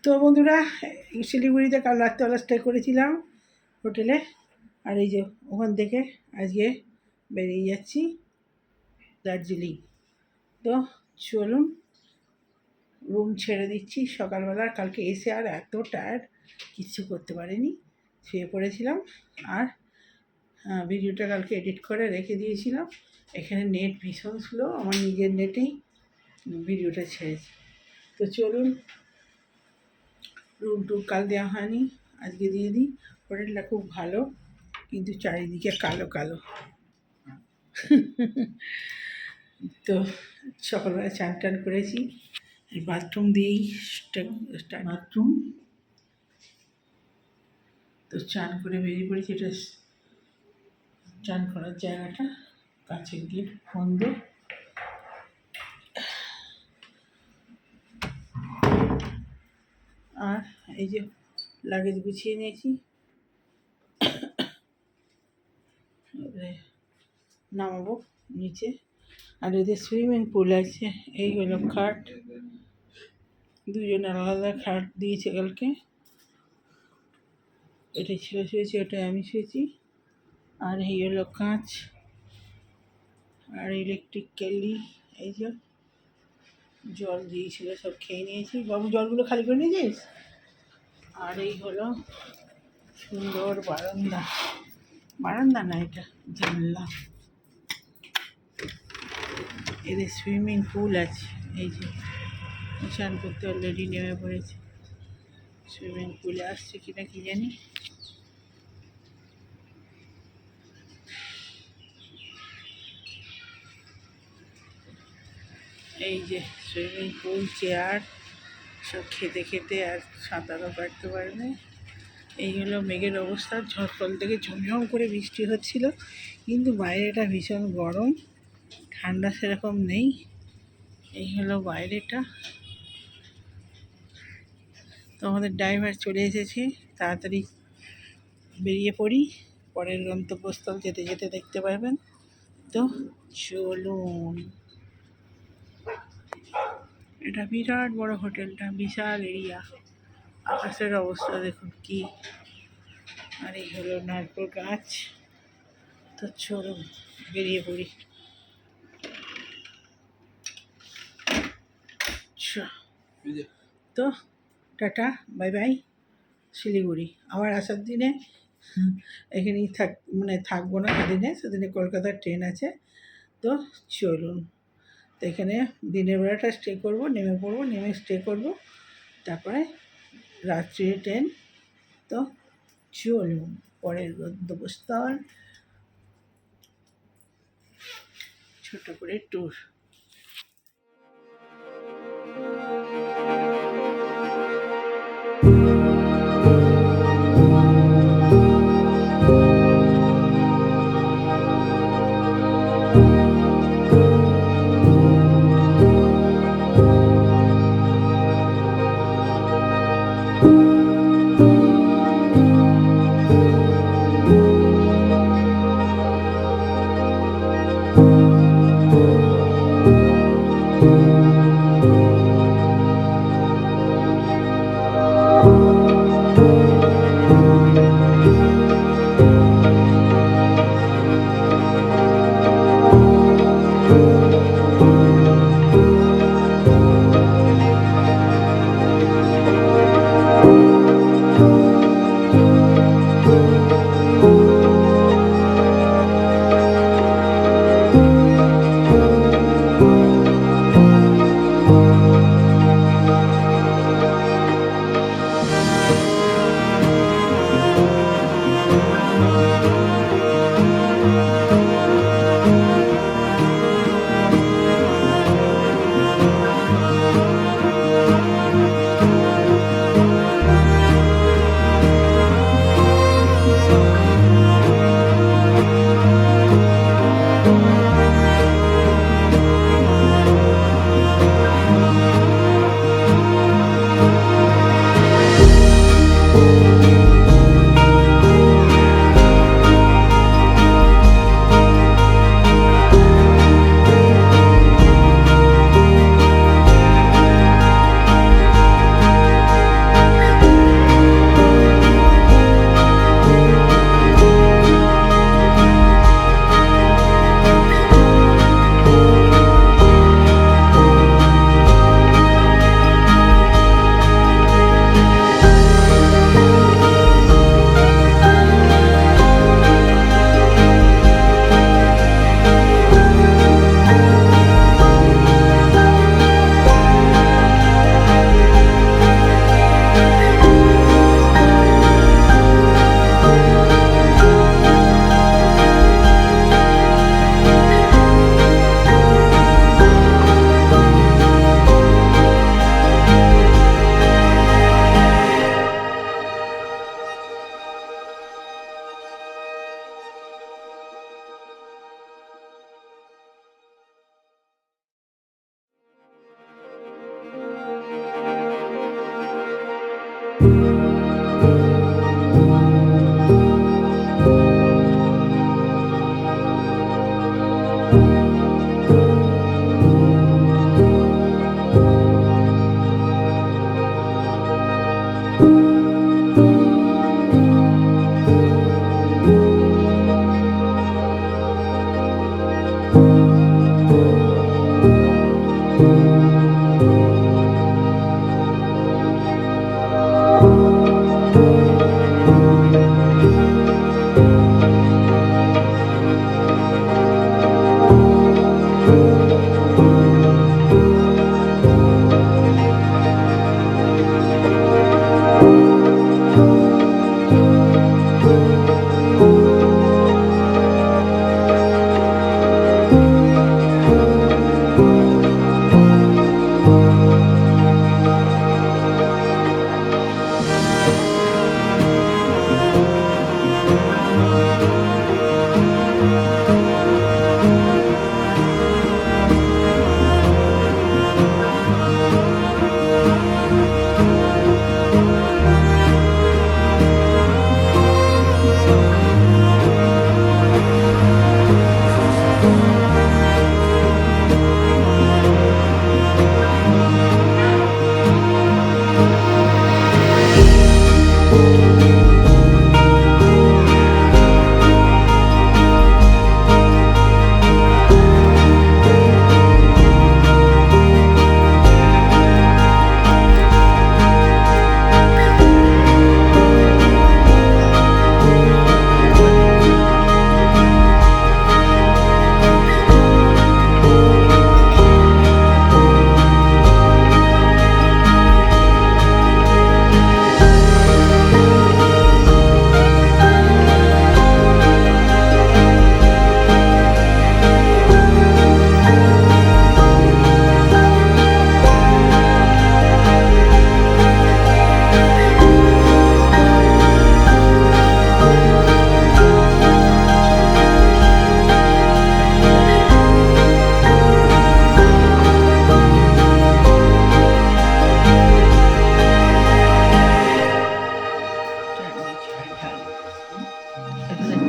তো বন্ধুরা, শিলিগুড়িতে কাল রাত্রেবেলা স্টে করেছিলাম হোটেলে। আর এই যে ওখান থেকে আজকে বেরিয়ে যাচ্ছি দার্জিলিং। তো চলুন, রুম ছেড়ে দিচ্ছি সকালবেলা। কালকে এসে আর এত টায়ার্ড, কিচ্ছু করতে পারিনি, শুয়ে পড়েছিলাম। আর ভিডিওটা কালকে এডিট করে রেখে দিয়েছিলাম। এখানে নেট ভীষণ স্লো, আমার নিজের নেটেই ভিডিওটা ছেড়েছি। তো চলুন, রুম টুম কাল দেওয়া হয়নি, আজকে দিয়ে দিই। হোটেলটা খুব ভালো, কিন্তু চারিদিকে কালো কালো। তো সকালবেলা চান টান করেছি, বাথরুম দিয়েই বাথরুম। তো চান করে বেরিয়ে পড়েছি। এটা চান করার জায়গাটা, কাছের গেট বন্ধ। আর এই যে লাগেজ গুছিয়ে নিয়েছি, নামাবো নিচে। আর এদের সুইমিং পুল আছে। এই হলো খাট, দুজনে আলাদা খাট দিয়েছে কালকে। এটা ছিল শুয়েছি, ওটাই আমি শুয়েছি। আর এই হলো কাঁচ আর ইলেকট্রিক কেটলি। এই যে জল দিয়েছিল, সব খেয়ে নিয়েছি। বাবু, জলগুলো খালি করে নিয়েছিস? আর এই হলো সুন্দর বারান্দা, বারান্দা না, এটা জানলা। এদের সুইমিং পুল আছে। এই যে স্নান করতে অলরেডি নেমে পড়েছে। সুইমিং পুলে আসছে কিনা কি জানি। এই যে সুইমিং পুল, চেয়ার, সব খেতে খেতে আর সাঁতারও কাটতে পারবে। এই হলো মেঘের অবস্থা। ঝড়ফল থেকে ঝমঝম করে বৃষ্টি হচ্ছিল, কিন্তু বাইরেটা ভীষণ গরম, ঠান্ডা সেরকম নেই। এই হলো বাইরেটা। তো আমাদের ড্রাইভার চলে এসেছে, তাড়াতাড়ি বেরিয়ে পড়ি, পরের গন্তব্যস্থল যেতে যেতে দেখতে পাবেন। তো চলুন। এটা বিরাট বড় হোটেলটা, বিশাল এরিয়া। আকাশের অবস্থা দেখুন কি। আর এই হলো নারকেল গাছ। তো চলুন বেরিয়ে পড়ি। তো টাটা, বাই বাই। শিলিগুড়ি আবার আসার দিনে এখানেই থাকবো না, সেদিনে কলকাতার ট্রেন আছে। তো চলুন, তো এখানে দিনের বেলাটা স্টে করবো, নেমে পড়বো, নেমে স্টে করবো, তারপরে রাত্রির ট্রেন। তো চলুন পরের গন্তব্যস্থল, ছোট করে ট্যুর।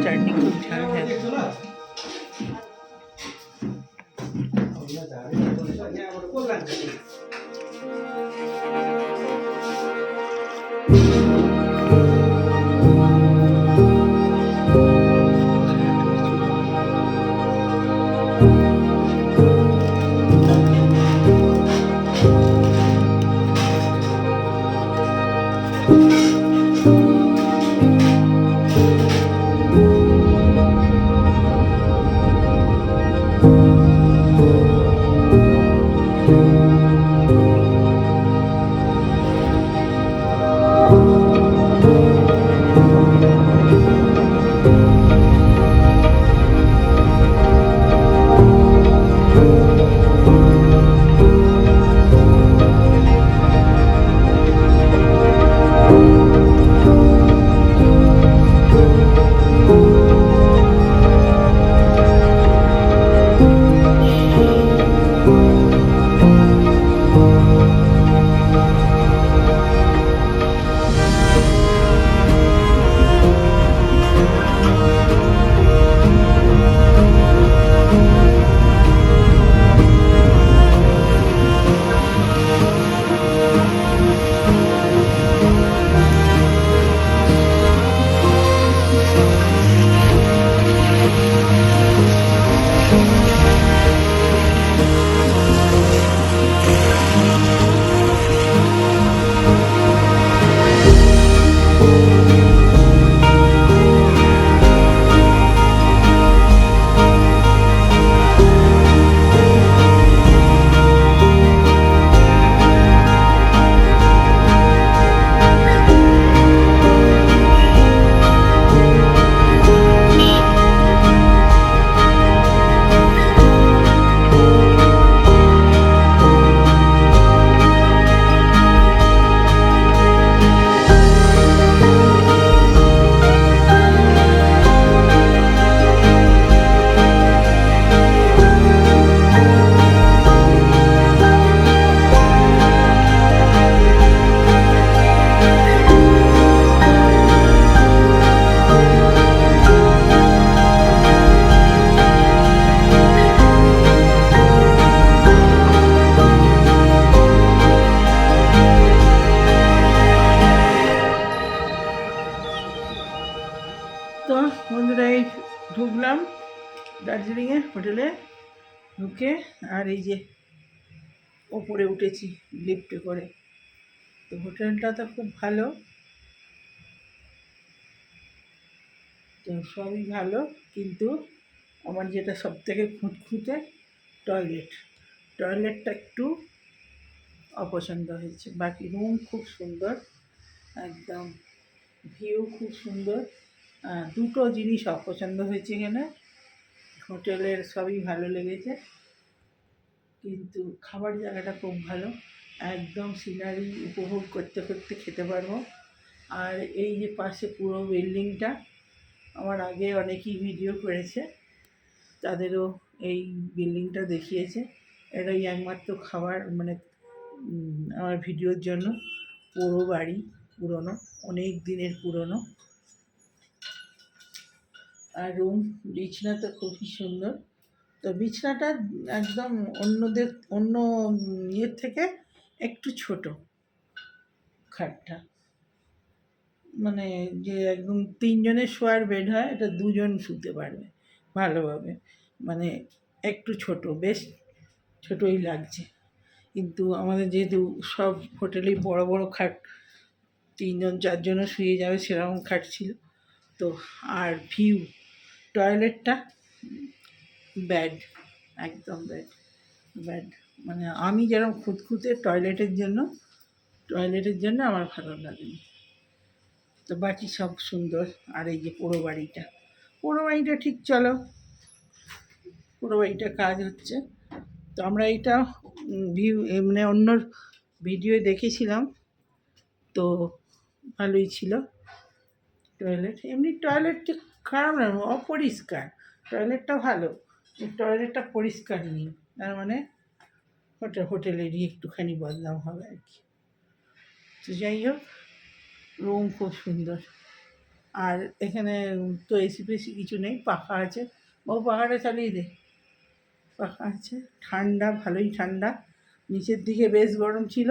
চাটনি খুব ঝাল ঝাল। বন্ধুরা এই ঢুকলাম দার্জিলিংয়ে হোটেলে, ঢুকে আর এই যে ওপরে উঠেছি লিফটে করে। তো হোটেলটা তো খুব ভালো, তো সবই ভালো, কিন্তু আমার যেটা সবথেকে খুঁতখুঁতে টয়লেটটা একটু অপছন্দ হয়েছে। বাকি রুম খুব সুন্দর, একদম ভিউ খুব সুন্দর। দুটো জিনিস অপছন্দ হয়েছে এখানে, হোটেলের সবই ভালো লেগেছে, কিন্তু খাবার জায়গাটা খুব ভালো, একদম সিনারি উপভোগ করতে করতে খেতে পারবো। আর এই যে পাশে পুরো বিল্ডিংটা, আমার আগে অনেকেই ভিডিও করেছে, তাদেরও এই বিল্ডিংটা দেখিয়েছে। এটাই একমাত্র খাবার মানে আমার ভিডিওর জন্য পুরো বাড়ি পুরনো, অনেক দিনের পুরনো। আর রুম বিছনা তো খুবই সুন্দর। তো বিছনাটা একদম অন্য ইয়ের থেকে একটু ছোট, খাটটা মানে যে একদম 3 জনের শোয়ার বেড হয়, এটা 2 জন শুতে পারবে ভালোভাবে, মানে একটু ছোট, বেশ ছোটই লাগছে। কিন্তু আমাদের যেহেতু সব হোটেলেই বড় বড় খাট, 3 জন 4 জনও শুয়ে যাবে সেরকম খাট ছিল। তো আর ভিউ, টয়লেটটা ব্যাড, একদম ব্যাড, মানে আমি যেরকম খুঁতখুঁতে টয়লেটের জন্য আমার ভালো লাগেনি। তো বাকি সব সুন্দর। আর এই যে পোড়ো বাড়িটা ঠিক চলো, পোড়ো বাড়িটা কাজ হচ্ছে। তো আমরা এইটা ভিউ মানে অন্য ভিডিও দেখেছিলাম, তো ভালোই ছিল টয়লেট। এমনি টয়লেট ঠিক খারাপ না, অপরিষ্কার, টয়লেটটা ভালো, টয়লেটটা পরিষ্কার নেই, তার মানে হোটেলেরই একটুখানি বদনাম হবে আর কি। তো যাই হোক, রুম খুব সুন্দর। আর এখানে তো এসি ফেসি কিছু নেই, পাখা আছে, পাখাটা চালিয়ে দে, পাখা আছে, ঠান্ডা, ভালোই ঠান্ডা। নিচের দিকে বেশ গরম ছিল,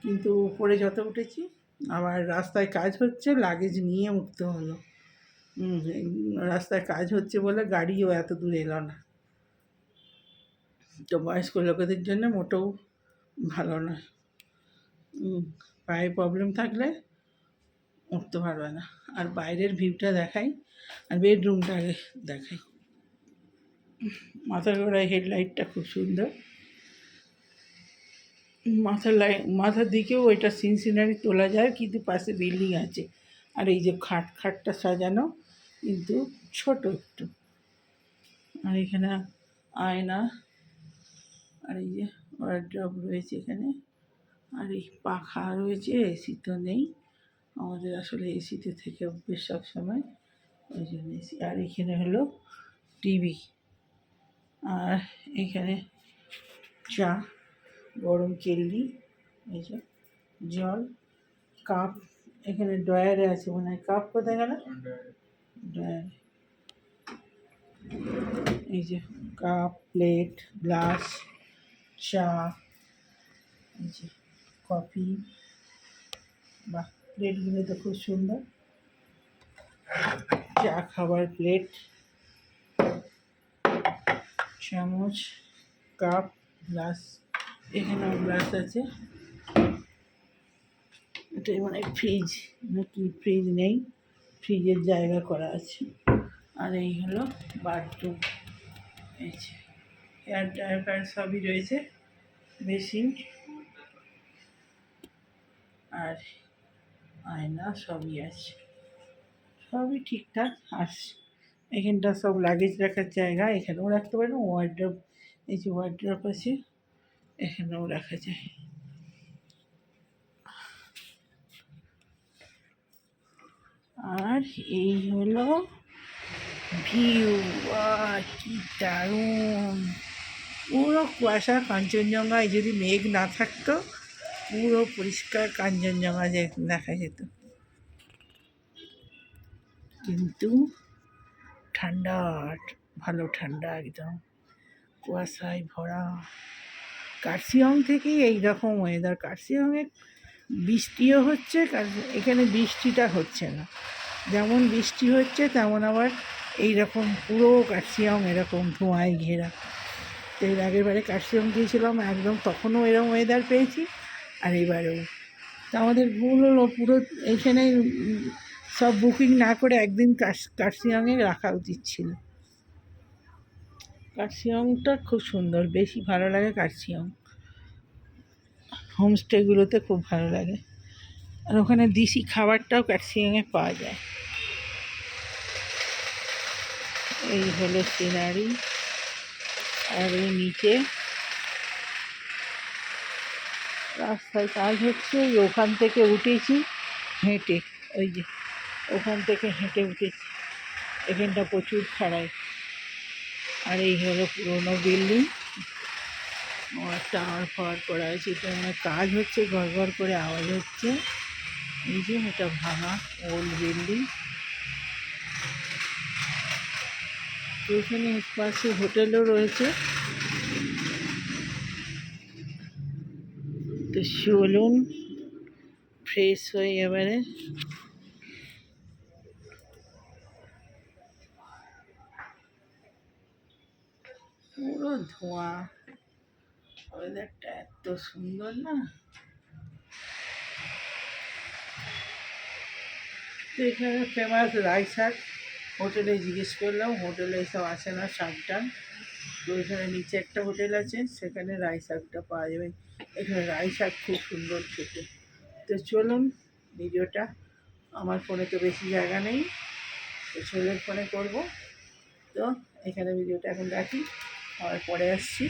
কিন্তু উপরে যত উঠেছি, আবার রাস্তায় কাজ হচ্ছে, লাগেজ নিয়ে উঠতে হলো। রাস্তায় কাজ হচ্ছে বলে গাড়িও এত দূর এলো না। তো বয়স্ক লোকেদের জন্য মোটেও ভালো না, পায়ে প্রবলেম থাকলে উঠতে পারবে না। আর বাইরের ভিউটা দেখাই, আর বেডরুমটা আগে দেখাই। মাথার গোড়ায় হেডলাইটটা খুব সুন্দর, মাথার দিকেও ওইটা সিনারি তোলা যায়, কিন্তু পাশে বিল্ডিং আছে। আর এই যে খাটটা সাজানো, কিন্তু ছোট একটু। আর এখানে আয়না, আর এই যে ওয়ারড্রব রয়েছে এখানে, আর এই পাখা রয়েছে। এসি তো নেই আমাদের, আসলে এসিতে থেকে অভ্যেস সব সময়, ওই জন্য এসি। আর এখানে হলো টিভি, আর এখানে চা, গরম কেল্লি, এই যে জল, কাপ, এখানে ড্রয়ারে আছে মনে হয়। কাপ কোথায় গেল? ড্রয়ারে। এই যে কাপ, প্লেট, গ্লাস, চা, এই যে কফি, বাহ, প্লেটগুলো তো খুব সুন্দর, চা খাবার প্লেট, চামচ, কাপ, গ্লাস, এখানেও গ্লাস আছে। এটাই মানে ফ্রিজ নাকি, ফ্রিজ নেই, ফ্রিজের জায়গা করা আছে। আর এই হলো বাথরুম, এই যে হেয়ার ড্রায়ার সবই রয়েছে, বেসিন, আর আয়না সবই আছে, সবই ঠিকঠাক। আর এখানটা সব লাগেজ রাখার জায়গা, এখানেও রাখতে পারেন। ওয়ার্ড্রপ, এই যে ওয়ার্ড্রপ আছে, এখানেও রাখা যায়। আর এই হলো ভিউ, কি দারুণ, পুরো কুয়াশা, কাঞ্চনজঙ্ঘা। যদি মেঘ না থাকতো, পুরো পরিষ্কার কাঞ্চনজঙ্ঘা দেখা যেত, কিন্তু ঠান্ডা, ভালো ঠান্ডা, একদম কুয়াশায় ভরা। কার্শিয়ং থেকেই এইরকম ওয়েদার। কার্শিয়ংয়ে বৃষ্টিও হচ্ছে, এখানে বৃষ্টিটা হচ্ছে না, যেমন বৃষ্টি হচ্ছে তেমন আবার এইরকম পুরো কার্শিয়ং এরকম ধোঁয়ায় ঘেরা। তো এর আগের বারে কার্শিয়ং গিয়েছিলাম, একদম তখনও এরকম ওয়েদার পেয়েছি, আর এবারেও। তো আমাদের ভুল হলো, পুরো এইখানে সব বুকিং না করে একদিন কার্শিয়ংয়ে রাখা উচিত ছিল। কার্শিয়ংটা খুব সুন্দর, বেশি ভালো লাগে কার্শিয়ং। হোমস্টেগুলোতে খুব ভালো লাগে, আর ওখানে দেশি খাবারটাও কার্শিয়ংয়ে পাওয়া যায়। এই হলো সিনারি, আর এই নিচে রাস্তায় কাজ হচ্ছে। ওখান থেকে উঠেছি হেঁটে, ওই যে ওখান থেকে হেঁটে উঠেছি। এখানটা প্রচুর খাড়াই। আর এই হলো পুরোনো বিল্ডিং, টাওয়ার ফাওয়ার করা আছে। এটা মানে কাজ হচ্ছে, ঘর ঘর করে আওয়াজ হচ্ছে। এই যে এটা ভাঙা ওল্ড বিল্ডিং। তো এখানে পাশে হোটেলও রয়েছে। তো চলুন ফ্রেশ হয়ে এবারে। পুরো ধোঁয়া, ওয়েদারটা এত সুন্দর না। তো এখানে ফেমাস রাই শাক। হোটেলে জিজ্ঞেস করলাম, হোটেলে এসব আসে না শাক টাক। তো এখানে নিচে একটা হোটেল আছে, সেখানে রাই শাকটা পাওয়া যাবে। এখানে রাই শাক খুব সুন্দর খেতে। তো চলুন, ভিডিওটা আমার ফোনে তো বেশি জায়গা নেই, তো ছেলের ফোনে করব। তো এখানে ভিডিওটা এখন রাখি, আবার পরে আসছি।